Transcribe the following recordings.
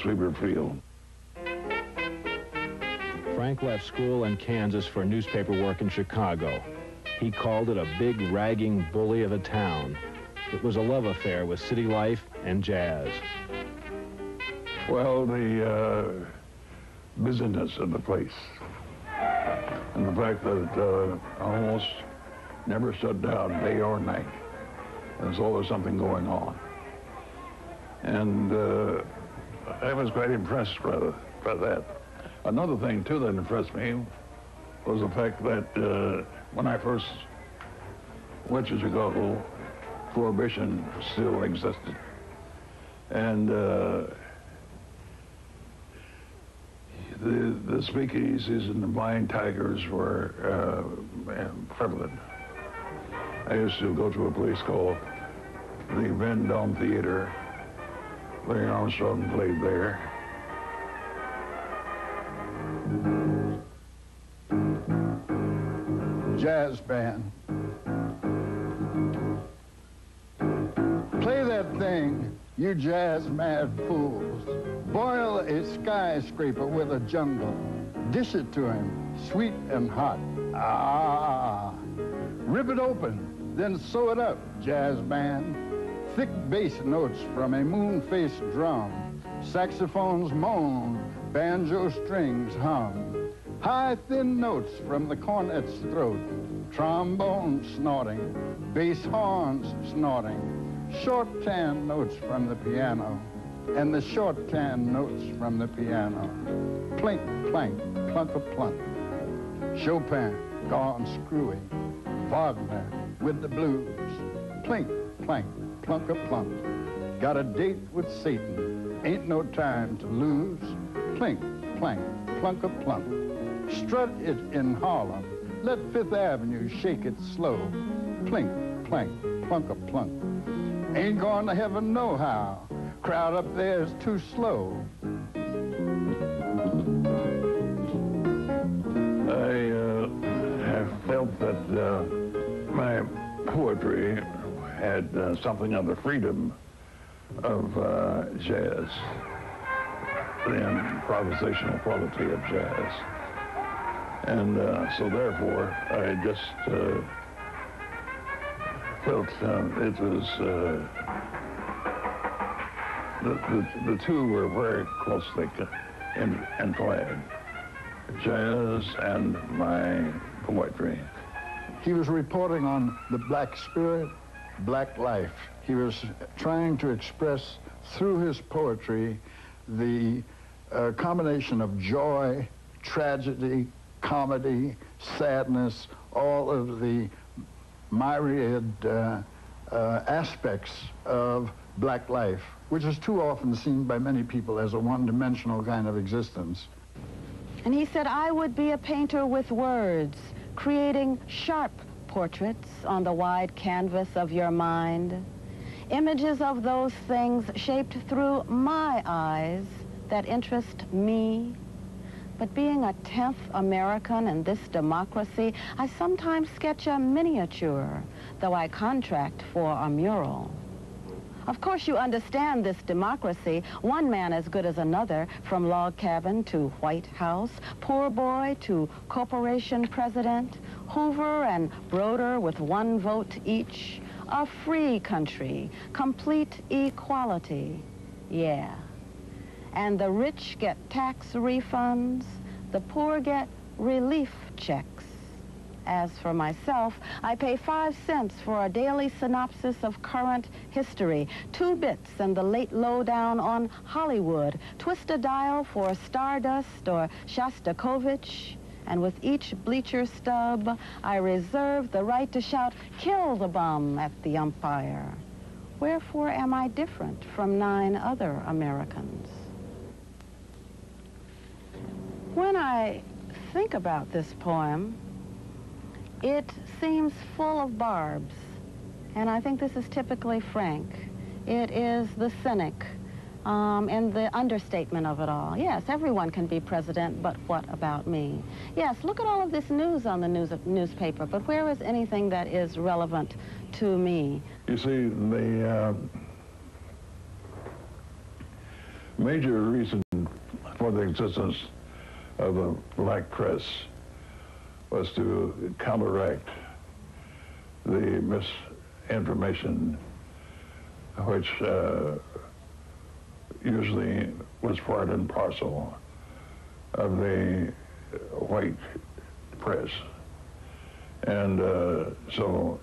we feel. Frank left school in Kansas for newspaper work in Chicago. He called it a big, ragging bully of a town. It was a love affair with city life and jazz. Well, the busyness of the place and the fact that almost never shut down day or night. There's always something going on. And I was quite impressed by that. Another thing, too, that impressed me was the fact that when I first went to Chicago, Prohibition still existed. And the speakeasies and the blind tigers were prevalent. I used to go to a place called the Van Dam Theater. Larry Armstrong played there. Jazz band. Play that thing, you jazz mad fools. Boil a skyscraper with a jungle. Dish it to him, sweet and hot. Ah. Rip it open, then sew it up, jazz band. Thick bass notes from a moon-faced drum. Saxophones moan, banjo strings hum. High, thin notes from the cornet's throat. Trombone snorting, bass horns snorting. Short tan notes from the piano, and the short tan notes from the piano. Plink, plank, plunk-a-plunk. Chopin, gone screwy. Wagner with the blues. Plink, plank, plunk-a-plunk. Got a date with Satan, ain't no time to lose. Plink, plank, plunk-a-plunk. Strut it in Harlem, let Fifth Avenue shake it slow. Plink, plank, plunk-a-plunk. Ain't going to heaven no how, crowd up there is too slow. I have felt that my poetry had something of the freedom of jazz, the improvisational quality of jazz. And so therefore, I just felt it was, the two were very closely entwined, jazz and my poetry. He was reporting on the black spirit, black life. He was trying to express through his poetry the combination of joy, tragedy, comedy, sadness, all of the myriad aspects of black life, which is too often seen by many people as a one-dimensional kind of existence. And he said, I would be a painter with words, creating sharp portraits on the wide canvas of your mind, images of those things shaped through my eyes that interest me. But being a 10th American in this democracy, I sometimes sketch a miniature, though I contract for a mural. Of course, you understand this democracy, one man as good as another, from log cabin to White House, poor boy to corporation president, Hoover and Broder with one vote each, a free country, complete equality, yeah. And the rich get tax refunds, the poor get relief checks. As for myself, I pay 5 cents for a daily synopsis of current history, 2 bits and the late lowdown on Hollywood, twist a dial for Stardust or Shostakovich, and with each bleacher stub, I reserve the right to shout, kill the bum at the umpire. Wherefore am I different from 9 other Americans? When I think about this poem, it seems full of barbs, and I think this is typically Frank. It is the cynic and the understatement of it all. Yes, everyone can be president, but what about me? Yes, look at all of this news on the newspaper, but where is anything that is relevant to me? You see, major reason for the existence of the black press was to counteract the misinformation which usually was part and parcel of the white press. And so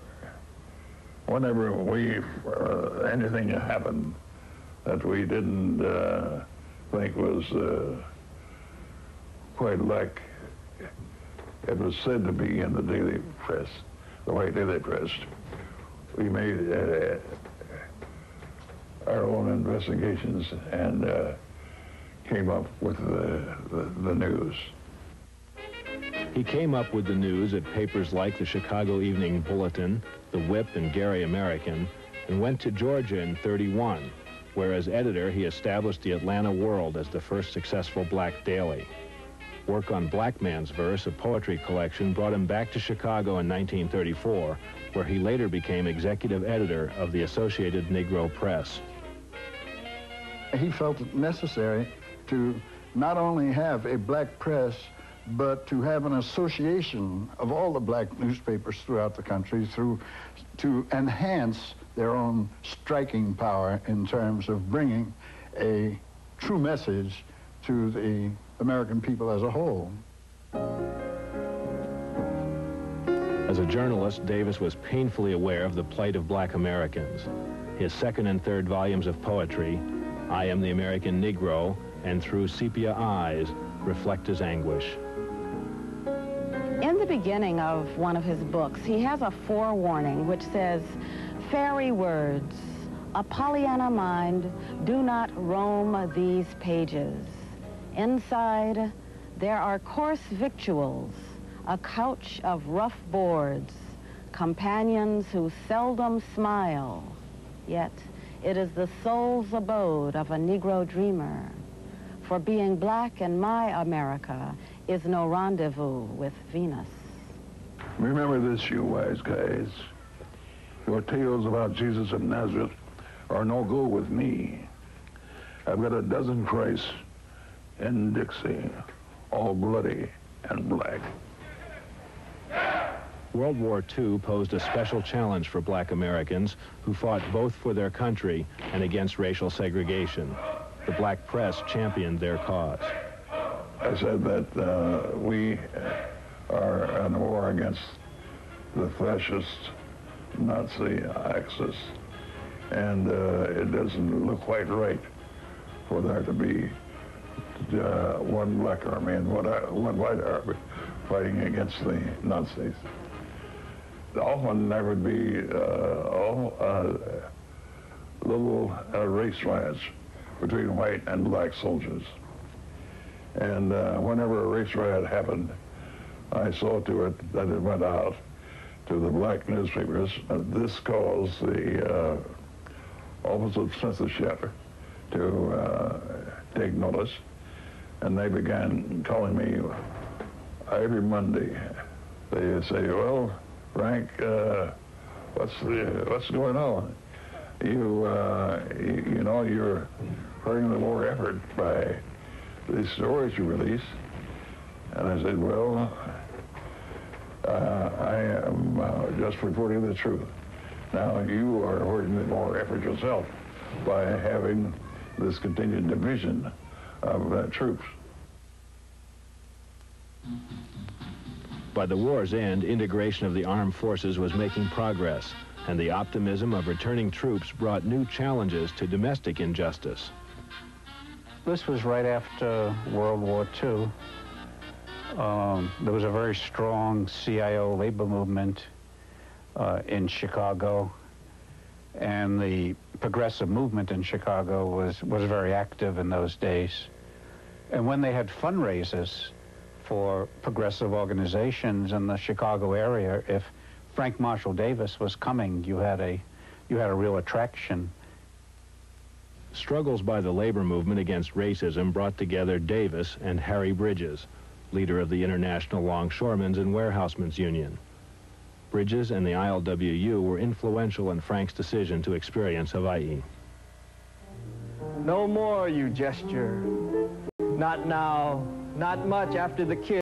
whenever anything happened that we didn't think was quite like it was said to be in the daily press, the white daily press, we made our own investigations and came up with the news. He came up with the news at papers like the Chicago Evening Bulletin, the Whip, and Gary American, and went to Georgia in '31, where as editor he established the Atlanta World as the first successful black daily. Work on Black Man's Verse, a poetry collection, brought him back to Chicago in 1934, where he later became executive editor of the Associated Negro Press. He felt it necessary to not only have a black press, but to have an association of all the black newspapers throughout the country to enhance their own striking power in terms of bringing a true message to the American people as a whole. As a journalist, Davis was painfully aware of the plight of black Americans. His second and third volumes of poetry, I Am the American Negro, and Through Sepia Eyes, reflect his anguish. In the beginning of one of his books, he has a forewarning which says, "Fairy words, a Pollyanna mind, do not roam these pages. Inside, there are coarse victuals, a couch of rough boards, companions who seldom smile, yet it is the soul's abode of a Negro dreamer. For being black in my America is no rendezvous with Venus." Remember this, you wise guys. Your tales about Jesus of Nazareth are no go with me. I've got a dozen Christs in Dixie, all bloody and black. World War II posed a special challenge for black Americans who fought both for their country and against racial segregation. The black press championed their cause. I said that we are in a war against the fascist Nazi axis, and it doesn't look quite right for there to be one black army and one white army fighting against the Nazis. Often there would be little race riots between white and black soldiers. And whenever a race riot happened, I saw to it that it went out to the black newspapers. This caused the Office of Censorship to take notice, and they began calling me every Monday. They say, "Well, Frank, what's going on? You know, you're hurting the war effort by these stories you release." And I said, "Well, I am just reporting the truth. Now you are hurting the war effort yourself by having this continued division of troops." By the war's end, integration of the armed forces was making progress, and the optimism of returning troops brought new challenges to domestic injustice. This was right after World War II. There was a very strong CIO labor movement in Chicago, and the progressive movement in Chicago was very active in those days. And when they had fundraisers for progressive organizations in the Chicago area, if Frank Marshall Davis was coming, you had a real attraction. Struggles by the labor movement against racism brought together Davis and Harry Bridges, leader of the International Longshoremen's and Warehousemen's Union. Bridges and the ILWU were influential in Frank's decision to experience Hawaii. No more, you gesture. Not now, not much after the kiss.